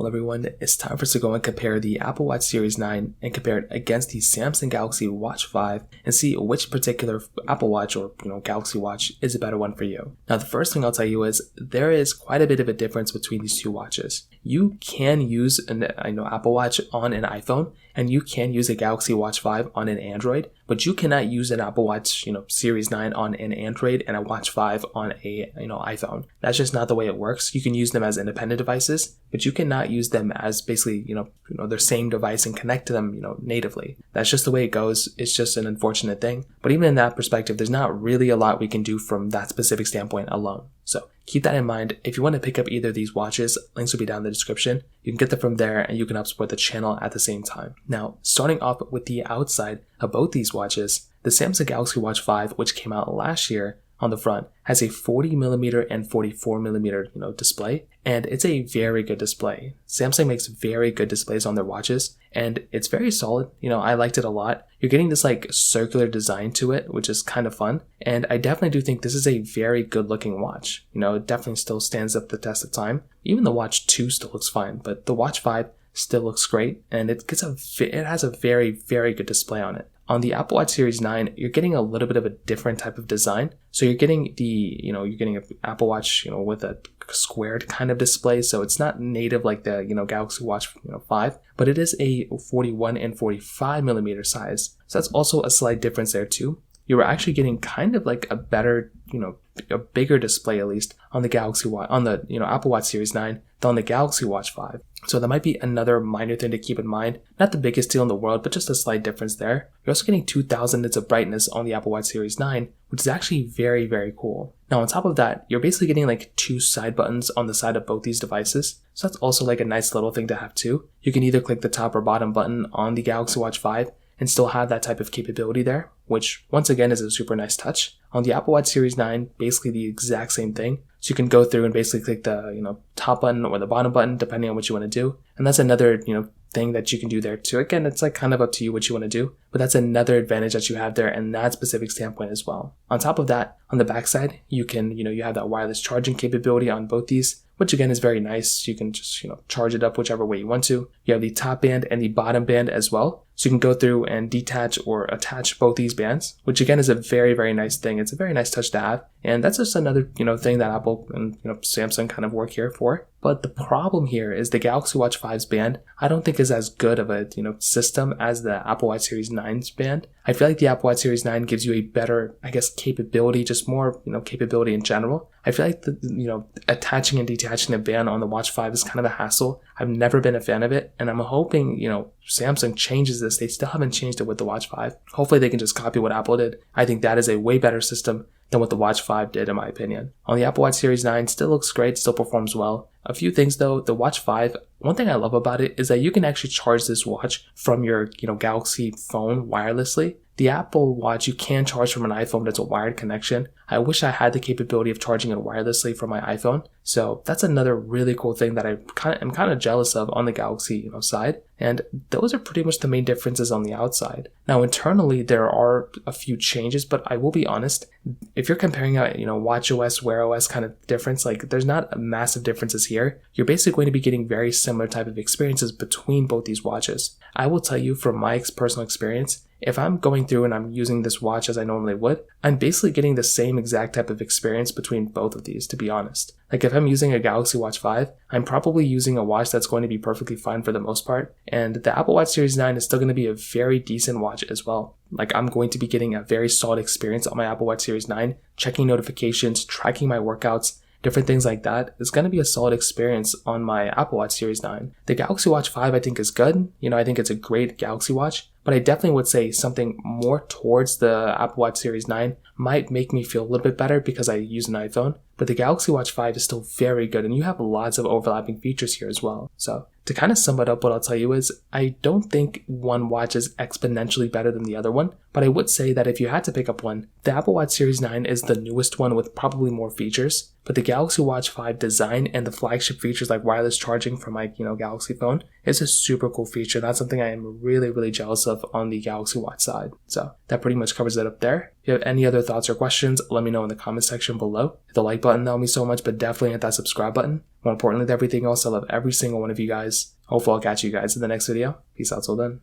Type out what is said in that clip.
Well everyone, it's time for us to go and compare the Apple Watch Series 9 and compare it against the Samsung Galaxy Watch 5 and see which particular Apple Watch or Galaxy Watch is a better one for you. Now the first thing I'll tell you is there is quite a bit of a difference between these two watches. You can use an Apple Watch on an iPhone and you can use a Galaxy Watch 5 on an Android, but you cannot use an Apple Watch Series 9 on an Android and a Watch 5 on a iPhone. That's just not the way it works. You can use them as independent devices, but you cannot use them as basically their same device and connect to them natively. That's just the way it goes. It's just an unfortunate thing, but even in that perspective, there's not really a lot we can do from that specific standpoint alone. So keep that in mind. If you want to pick up either of these watches, links will be down in the description. You can get them from there and you can help support the channel at the same time. Now, starting off with the outside of both these watches, the Samsung Galaxy Watch 5, which came out last year, on the front has a 40mm and 44mm display, and it's a very good display. Samsung makes very good displays on their watches and it's very solid. I liked it a lot. You're getting this circular design to it, which is kind of fun, and I definitely do think this is a very good looking watch. It definitely still stands up the test of time. Even the Watch 2 still looks fine, but the Watch 5 still looks great, and it has a very, very good display on it. On the Apple Watch Series 9, you're getting a little bit of a different type of design. So you're getting you're getting an Apple Watch, with a squared kind of display. So it's not native like the, Galaxy Watch 5, but it is a 41 and 45mm size. So that's also a slight difference there too. You were actually getting kind of like a better, a bigger display at least on the Galaxy Watch, on the, Apple Watch Series 9 than on the Galaxy Watch 5. So that might be another minor thing to keep in mind. Not the biggest deal in the world, but just a slight difference there. You're also getting 2000 nits of brightness on the Apple Watch Series 9, which is actually very, very cool. Now on top of that, you're basically getting two side buttons on the side of both these devices. So that's also a nice little thing to have too. You can either click the top or bottom button on the Galaxy Watch 5 and still have that type of capability there, which once again is a super nice touch. On the Apple Watch Series 9, basically the exact same thing. So you can go through and basically click the top button or the bottom button depending on what you want to do. And that's another thing that you can do there too. Again, it's kind of up to you what you want to do, but that's another advantage that you have there in that specific standpoint as well. On top of that, on the backside, you can you have that wireless charging capability on both these, which again is very nice. You can just charge it up whichever way you want to. You have the top band and the bottom band as well. So you can go through and detach or attach both these bands, which again is a very, very nice thing. It's a very nice touch to have. And that's just another, thing that Apple and, Samsung kind of work here for. But the problem here is the Galaxy Watch 5's band, I don't think is as good of a, system as the Apple Watch Series 9's band. I feel like the Apple Watch Series 9 gives you a better, capability, just more, capability in general. I feel like attaching and detaching a band on the Watch 5 is kind of a hassle. I've never been a fan of it, and I'm hoping, Samsung changes this. They still haven't changed it with the Watch 5. Hopefully they can just copy what Apple did. I think that is a way better system than what the Watch 5 did, in my opinion. On the Apple Watch Series 9, still looks great, still performs well. A few things though, the Watch 5, one thing I love about it is that you can actually charge this watch from your, Galaxy phone wirelessly. The Apple Watch, you can charge from an iPhone, that's a wired connection. I wish I had the capability of charging it wirelessly from my iPhone. So that's another really cool thing that I'm kind of jealous of on the Galaxy, side. And those are pretty much the main differences on the outside. Now internally, there are a few changes, but I will be honest, if you're comparing a, watchOS, Wear OS kind of difference, there's not massive differences here. You're basically going to be getting very similar type of experiences between both these watches. I will tell you from my personal experience, if I'm going through and I'm using this watch as I normally would, I'm basically getting the same exact type of experience between both of these, to be honest. If I'm using a Galaxy Watch 5, I'm probably using a watch that's going to be perfectly fine for the most part. And the Apple Watch Series 9 is still going to be a very decent watch as well. I'm going to be getting a very solid experience on my Apple Watch Series 9, checking notifications, tracking my workouts, different things like that. It's going to be a solid experience on my Apple Watch Series 9. The Galaxy Watch 5 I think is good. I think it's a great Galaxy Watch, but I definitely would say something more towards the Apple Watch Series 9 might make me feel a little bit better because I use an iPhone. But the Galaxy Watch 5 is still very good, and you have lots of overlapping features here as well. So to kind of sum it up, what I'll tell you is I don't think one watch is exponentially better than the other one, but I would say that if you had to pick up one, the Apple Watch Series 9 is the newest one with probably more features, but the Galaxy Watch 5 design and the flagship features like wireless charging for my Galaxy phone is a super cool feature. That's something I am really jealous of on the Galaxy Watch side. So that pretty much covers it up there. If you have any other thoughts or questions, let me know in the comment section below. Hit the like button, that would mean so much, but definitely hit that subscribe button. More importantly than everything else, I love every single one of you guys. Hopefully I'll catch you guys in the next video. Peace out till then.